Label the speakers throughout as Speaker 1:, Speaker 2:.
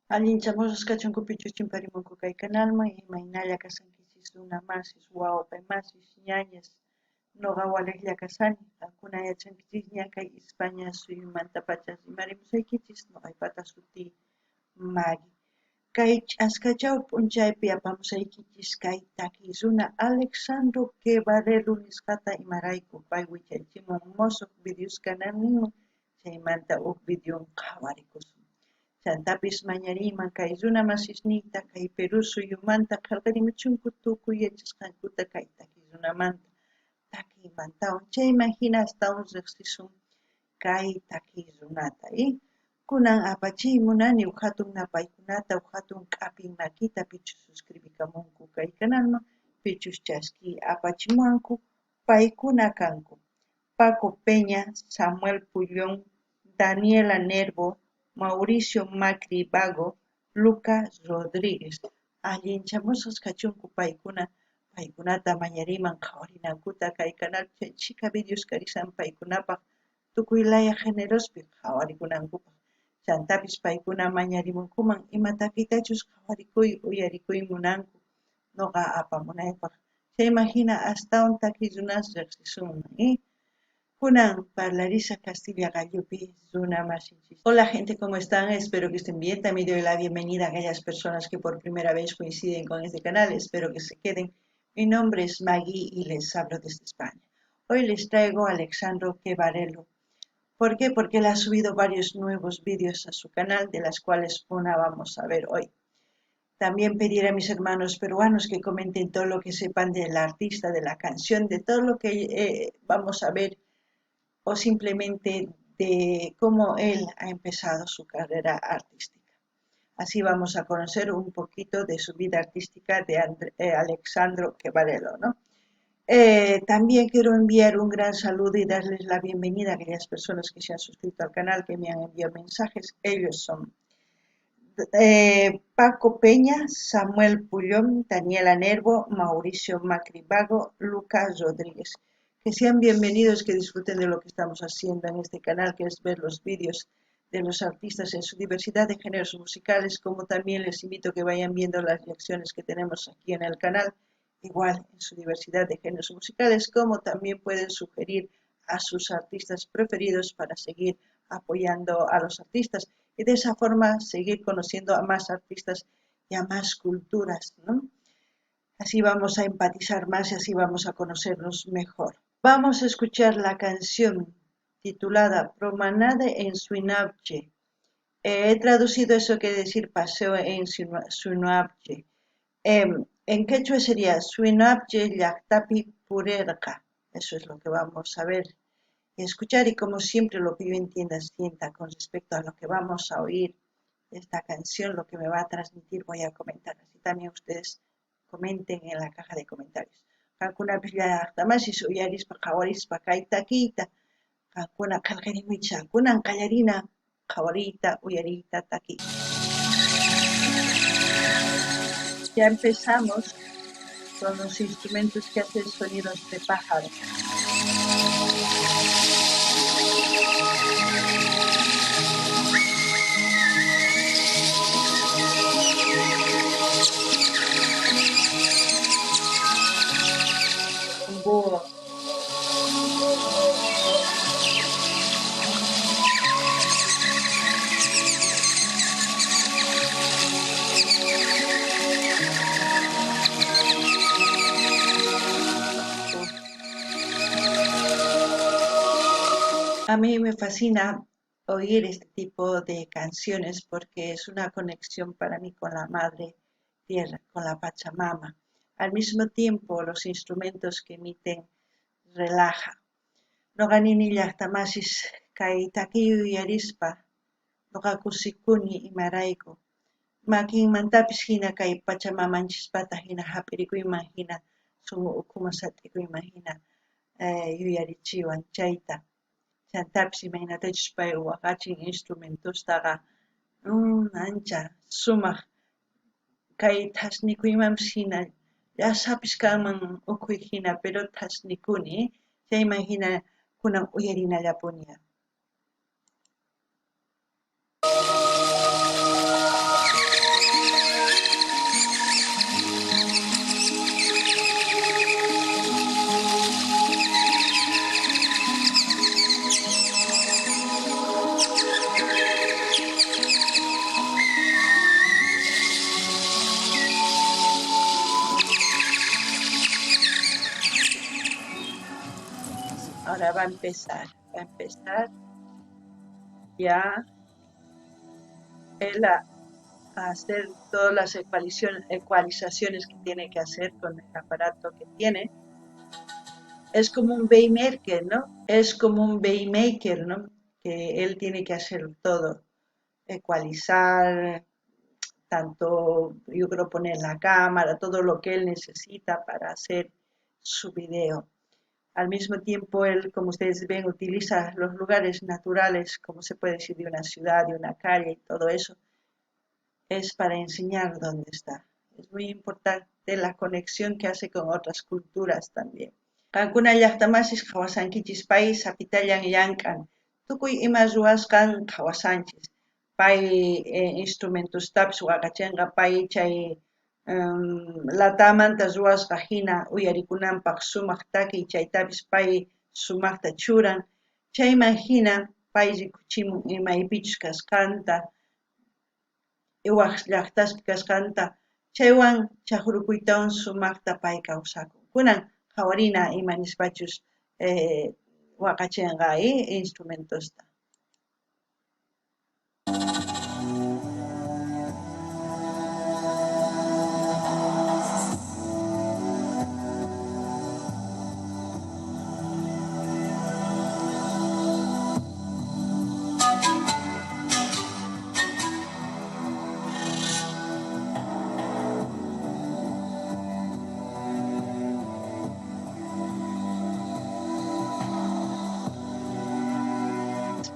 Speaker 1: Allinchamos kachunkupichu chimparimunku kay kanalman imaynalla kasankichis runa masis wawapay masis ñañas noqa waliqlla kasani qankuna yachankichis ña kay España suyumanta pacha rimarimusaykichis noqaypata suti Maggie kay ch'askachaw p'unchaypi apamusaykichis kay takiy runa Alexandro Quevarelu nisqata imarayku pay wichaychimun musuq videos kananninman chaymanta huk videon qhawarikusun chantapis mañariyman kay runa masisniyta kay Perú suyumanta qillqarimuchunku tukuy yachasqankuta kay takiy runamanta takiymantawan chayman hina astawan riqsisun kay takiy runata kunan apachiy munani huk hatun napaykunata huk hatun k'apin makita pichus suscribikamunku kay kanalman pichus chasquiy apachimuwanku paykuna kanku Paco Peña, Samuel Pullón, Daniela Nervo, Mauricio Macri Vago, Lucas Rodríguez. Allinchamusqas kachunku paykunata mañariyman qhawarinankuta kay canal chika videos karisan paykunapaq tukuylaya generospi qhawarikunankupaq. Chantapis paykuna mañarimunkuman ima takiytachus qhawarikuy uyarikuy munanku noqa apamunaypaq. Chayman hina astawan takiy runas riqsisunman. Kunan Parlarisa Castilla Gallupi Zuna Masinchis. Hola gente, ¿cómo están? Espero que estén bien. También doy la bienvenida a aquellas personas que por primera vez coinciden con este canal. Espero que se queden. Mi nombre es Maggie y les hablo desde España. Hoy les traigo a Alexandro Quevarelo. ¿Por qué? Porque él ha subido varios nuevos vídeos a su canal, de las cuales una vamos a ver hoy. También pediré a mis hermanos peruanos que comenten todo lo que sepan del artista, de la canción, de todo lo que vamos a ver o simplemente de cómo él ha empezado su carrera artística. Así vamos a conocer un poquito de su vida artística de Alexandro Quevarelo, ¿no? También quiero enviar un gran saludo y darles la bienvenida a aquellas personas que se han suscrito al canal, que me han enviado mensajes. Ellos son Paco Peña, Samuel Pullón, Daniela Nervo, Mauricio Macri Vago, Lucas Rodríguez. Que sean bienvenidos, que disfruten de lo que estamos haciendo en este canal, que es ver los vídeos de los artistas en su diversidad de géneros musicales, como también les invito a que vayan viendo las reacciones que tenemos aquí en el canal, igual en su diversidad de géneros musicales, como también pueden sugerir a sus artistas preferidos para seguir apoyando a los artistas y de esa forma seguir conociendo a más artistas y a más culturas, ¿no? Así vamos a empatizar más y así vamos a conocernos mejor. Vamos a escuchar la canción titulada Promenade en Suinabche. He traducido eso que decir paseo en Suinabche. En quechua sería Suinabche Llactapi Purerca. Eso es lo que vamos a ver y escuchar, y como siempre lo que yo entienda sienta con respecto a lo que vamos a oír de esta canción, lo que me va a transmitir voy a comentar. Así también ustedes comenten en la caja de comentarios. Kankuna pilla tamasis uyarispa qawarispa kayta kita kankuna qillqarimicha kunan qallarina qawarita uyarita taki. Ya empezamos con los instrumentos que hacen sonidos de pájaro. Un búho. A mí me fascina oír este tipo de canciones porque es una conexión para mí con la madre tierra, con la Pachamama. Al mismo tiempo, los instrumentos que emiten relaja. Noqanini llaqtamasis kay takiyu yarispa noqakusikuni imarayku. Makinmantapis hina kay Pachamamanchispata hina hap'irikuyman hina sumu ukhuma sath'ikuyman hina yuyarichiwan chayta. Chantapis imaynatachus pay waqachin instrumentostaqa ancha sumaq kay thasnikuymanpis hina llasapis kanman ukhuy hina pero thasnikuni chayman hina kunan uyarinallapuña. Ahora va a empezar ya él a hacer todas las ecualizaciones que tiene que hacer con el aparato que tiene. Es como un beatmaker, ¿no? Es como un beatmaker, ¿no? Que él tiene que hacer todo, ecualizar, tanto yo creo poner la cámara, todo lo que él necesita para hacer su video. Al mismo tiempo, él, como ustedes ven, utiliza los lugares naturales, como se puede decir, de una ciudad, de una calle y todo eso, es para enseñar dónde está. Es muy importante la conexión que hace con otras culturas también. Kankuna llaqtamasis qhawasankichis pay sapitallan llamk'an. Tukuy ima ruwasqan qhawasanchis. Pay instrumentustapis waqachinqa pay chay latamanta ruwasqa hina uyarikunanpaq sumaq takiy chaytapis pay sumaqta churan. Chayman hina pay rikuchimun imaypichus kasqanta, iwaq llaqtaspi kasqanta, chaywan chaqrukuytawan sumaqta pay kawsakun. Kunan qhawarina ima nispachus waqachinqa instrumentosta.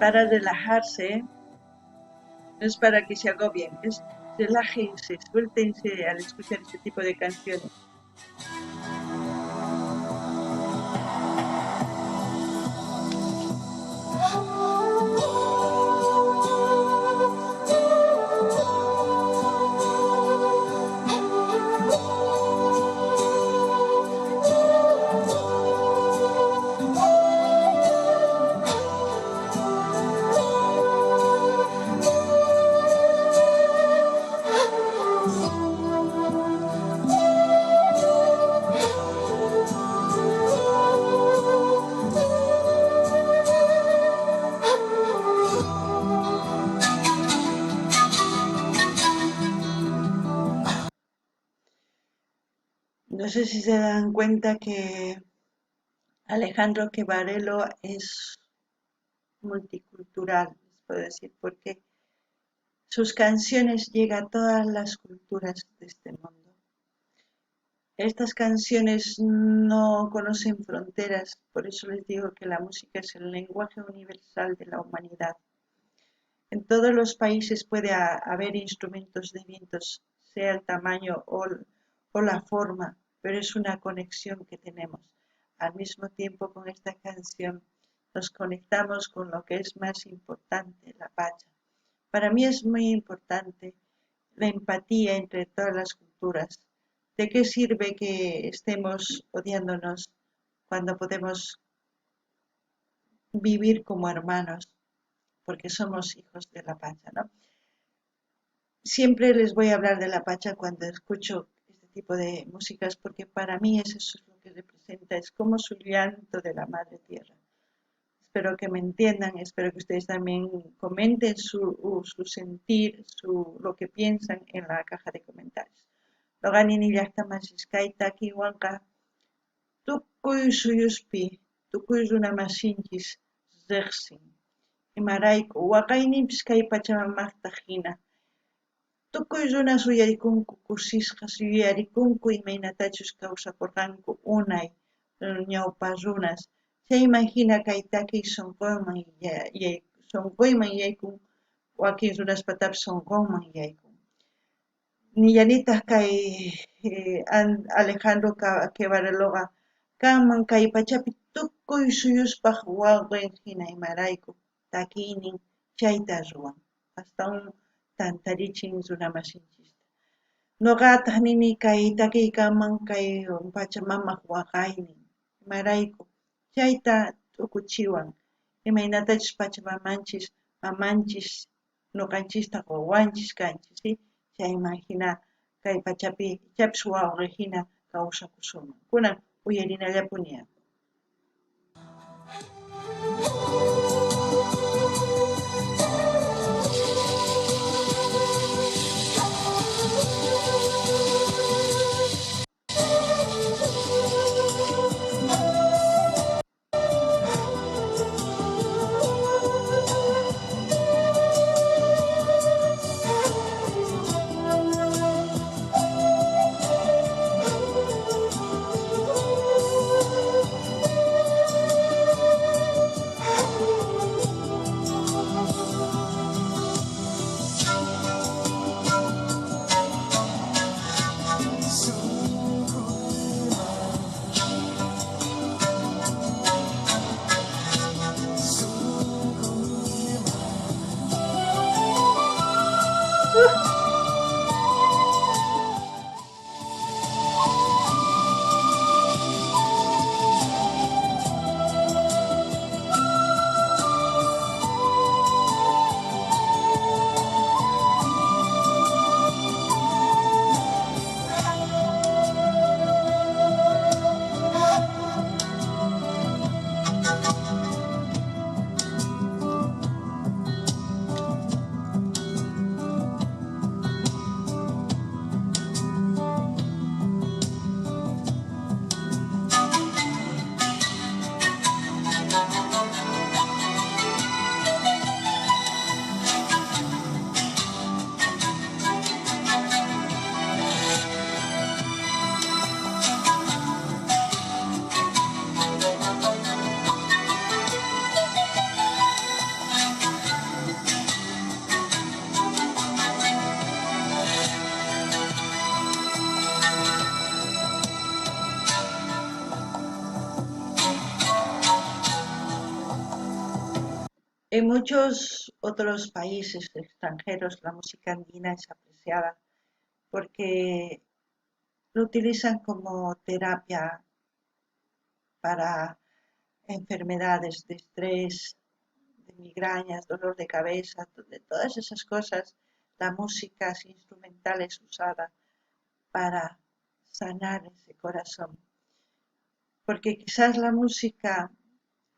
Speaker 1: Para relajarse, no es para que se agobien, es relájense, suéltense al escuchar este tipo de canciones. No sé si se dan cuenta que Alejandro Quevarelo es multicultural, les puedo decir, porque sus canciones llegan a todas las culturas de este mundo. Estas canciones no conocen fronteras, por eso les digo que la música es el lenguaje universal de la humanidad. En todos los países puede haber instrumentos de vientos, sea el tamaño o la forma, pero es una conexión que tenemos. Al mismo tiempo, con esta canción nos conectamos con lo que es más importante, la pacha. Para mí es muy importante la empatía entre todas las culturas. ¿De qué sirve que estemos odiándonos cuando podemos vivir como hermanos? Porque somos hijos de la pacha, ¿no? Siempre les voy a hablar de la pacha cuando escucho este tipo de músicas, porque para mí eso es lo que representa, es como su llanto de la madre tierra. Espero que me entiendan, espero que ustedes también comenten su sentir, lo que piensan en la caja de comentarios. Loganini llaqtamasishkayta kiwanqa tukuy suyuspi, tukuy runamasinchis riqsin. Imarayku waqayninpis kay pachamamaqta hina. Tukuy runas uyarikunku kusisqas yuyarikunku imaynatachus kawsakurqanku unay ñawpa runas. Chayman hina kay takiy sunquyman yaykun, wakin runaspatapas sunqunman yaykun. Nillanitaq kay Alejandro Quevareloqa kanman kay pachapi tukuy suyuspaq waqin hina imarayku takiynin chayta ruwan. Astawan tantarichin runamasinchista. Ñuqataq nini kay takiykaman kay pachamamaq waqaynin imarayku chayta t'ukuchiwan imaynatachus pachamamanchis mamanchis ñuqanchistaq wawanchis kanchis, ¿sí? Chayman hina kay pachapi ichapis wawqi hina kawsakusunman. Kunan uyarinallapuni. En muchos otros países extranjeros la música andina es apreciada porque lo utilizan como terapia para enfermedades de estrés, de migrañas, dolor de cabeza, de todas esas cosas. La música instrumental es usada para sanar ese corazón. Porque quizás la música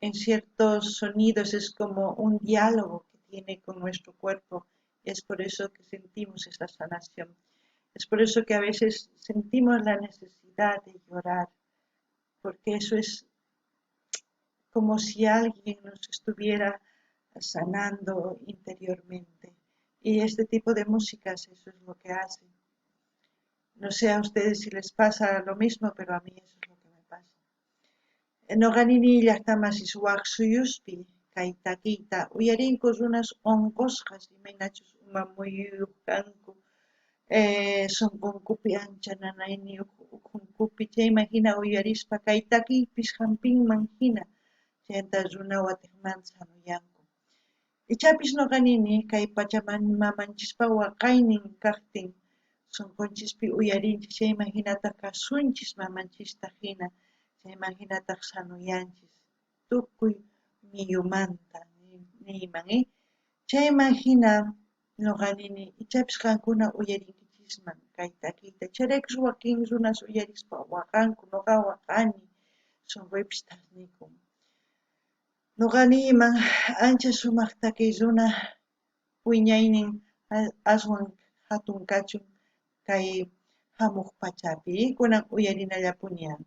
Speaker 1: en ciertos sonidos es como un diálogo que tiene con nuestro cuerpo. Es por eso que sentimos esa sanación. Es por eso que a veces sentimos la necesidad de llorar, porque eso es como si alguien nos estuviera sanando interiormente. Y este tipo de músicas eso es lo que hace. No sé a ustedes si les pasa lo mismo, pero a mí eso es lo que me pasa. Noqanini llaqtamasiswaq suyuspi kaytakiita uyarinkus runas onqusqas imaynachus uma muyuyuq kanku sunqunkupi ancha nanayniyuq uqunkupi chayman hina uyarispa kay takiypis hampinman hina chayanta runa watiqmanta hanuyanku. Ichapis nuqanini kay pachamanchispa waqaynin kaqtin sunqunchispi uyarinchis chayman hinataq kasunchis mamanchista hina chayman hinataq sanuyanchis tukuy millumanta niyman chayman hina nuqanini ichapis qankuna uyarinkichisman kay takiyta chayraykus wakin runas uyarispa waqanku nuqa waqani sunquypis taqnikun nuqaniman ancha sumaq takiy runa wiñaynin aswan hatun kachun kay hamuq pachapi kunan uyarinallapunian.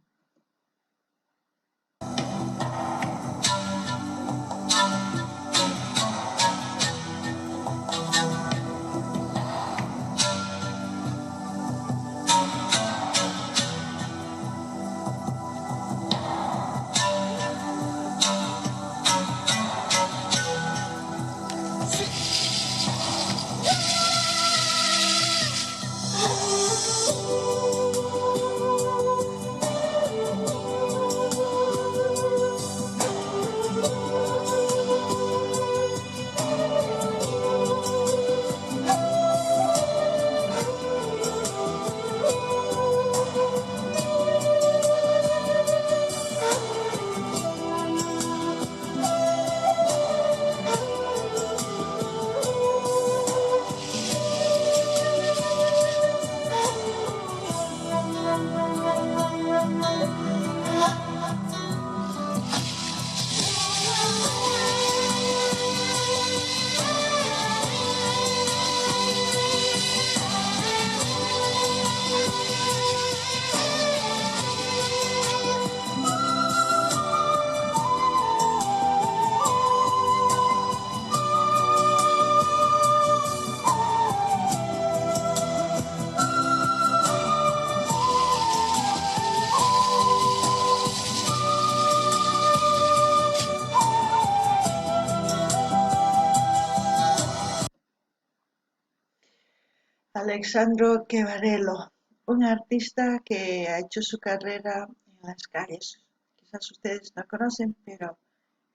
Speaker 1: Alexandro Quevarello, un artista que ha hecho su carrera en las calles. Quizás ustedes no conocen, pero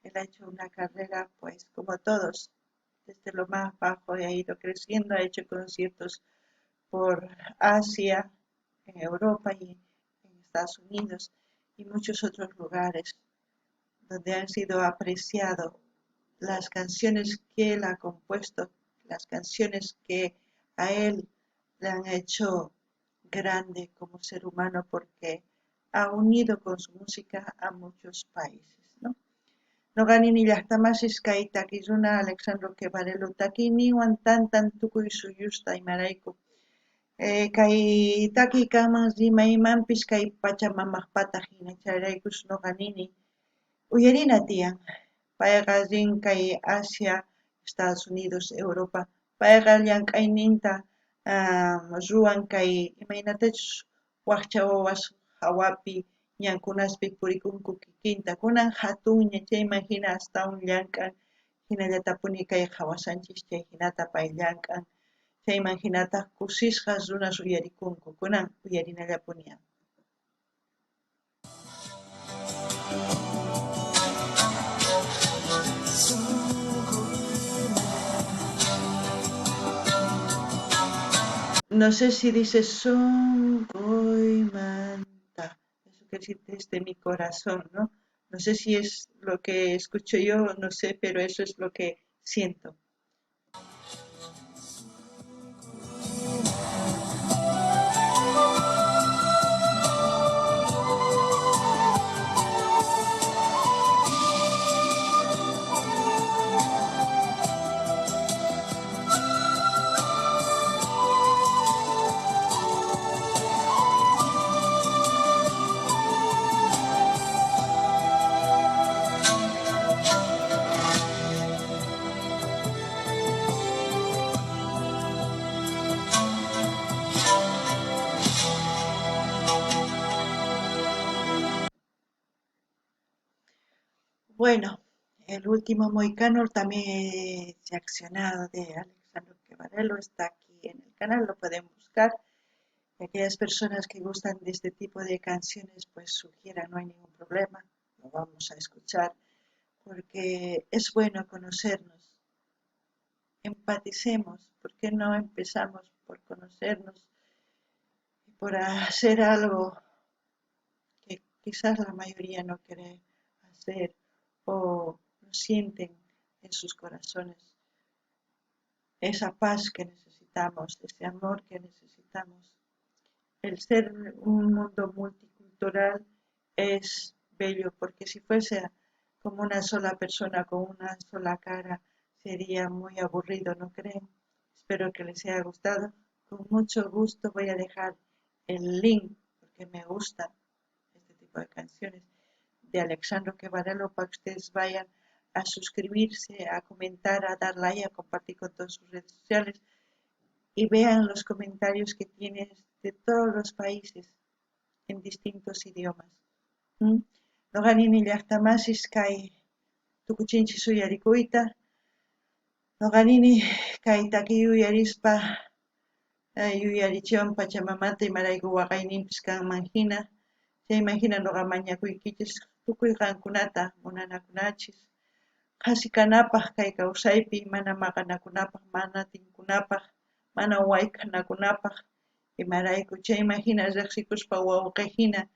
Speaker 1: él ha hecho una carrera, pues como todos, desde lo más bajo y ha ido creciendo, ha hecho conciertos por Asia, en Europa y en Estados Unidos y muchos otros lugares donde han sido apreciados las canciones que él ha compuesto, las canciones que a él le han hecho grande como ser humano porque ha unido con su música a muchos países, ¿no? Noqanini llaqtamasish kay takisruna Alexandro Quevarelo takiymi tantan tukuy suyusta imarayku kay takiykaman rimaymanpish kay pachamamaqpataq hina chayraykush noqanini uyarina tiyan payqa rin kay Asia, Estados Unidos, Europa payqa llank'ayninta ruwan kay imaynatachus wakcha wawas hawapi ñankunaspi purikunku kikinta kunan hatunña chayman hina astawan llank'an hinallatapuni kay hawasanchis chay hinata pay llank'an chayman hinataq kusisqa runas uyarikunku kunan uyarinallapuni. No sé si dice Sungoimanta, eso quiere decir desde mi corazón, ¿no? No sé si es lo que escucho yo, no sé, pero eso es lo que siento. Bueno, el último Moicano también he reaccionado de Alexandro Quevarelo, está aquí en el canal, lo pueden buscar. Y aquellas personas que gustan de este tipo de canciones, pues sugieran, no hay ningún problema, lo vamos a escuchar, porque es bueno conocernos, empaticemos, ¿por qué no empezamos por conocernos y por hacer algo que quizás la mayoría no quiere hacer o no sienten en sus corazones? Esa paz que necesitamos, ese amor que necesitamos. El ser un mundo multicultural es bello porque si fuese como una sola persona con una sola cara sería muy aburrido, ¿no creen? Espero que les haya gustado. Con mucho gusto voy a dejar el link porque me gusta este tipo de canciones de Alexandro Quevarelo para que ustedes vayan a suscribirse, a comentar, a dar like, a compartir con todas sus redes sociales y vean los comentarios que tienes de todos los países en distintos idiomas. Noqanini llaqtamasis kay tukuchinchis uyarikuyta, noqanini kay takiy uyarispa yuyarichiwan Pachamamata imarayku waqayninpis kanman hina, chayman hina noqa mañakuykichis tukuy qankunata munanakunachis qasikanapaq kay kawsaypi mana maqanakunapaq, mana tinkunapaq, mana wayk'anakunapaq imarayku chayman hina riqsikuspa wawqi hina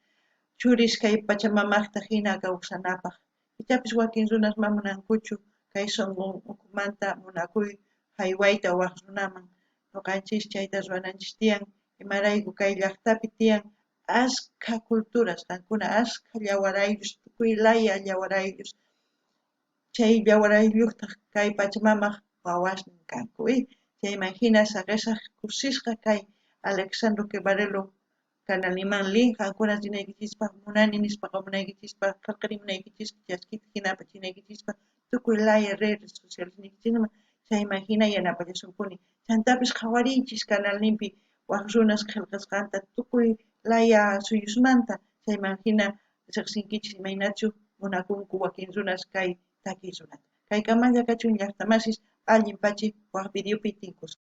Speaker 1: churis kay Pachamamaqta hina kawsanapaq. Ichapis wakin runas ma munankuchu kay sunqun ukumanta munakuy haywayta waq runaman ñuqanchis chayta ruwananchis tiyan imarayku kay llaqtapi tiyan ashka culturas qankuna ashka llawarayllus tukuy laya llawarayllus chay llawarayllujta kay Pachamamaq wawashan kanku chayman hina saqisaq kusisqa kay Alexandro Quevarelo canalniman lin qankuna rinaykichispa munani nispaqa munaykichispa qillqarimunaykichispa chaskita hinapa chinaykichispa tukuy laya redes sociales ninchisman chayman hina yanapallasunkuni chantapis qhawarinchis canalninpi waq runas qillqasqanta tukuy laya suyusmanta chayman hina riqsinkichis imaynachu munakunku wakin runas kay takiy runata. Kaykamalla kachun llaqtamasis allin pachi waq videopi tinkusqa.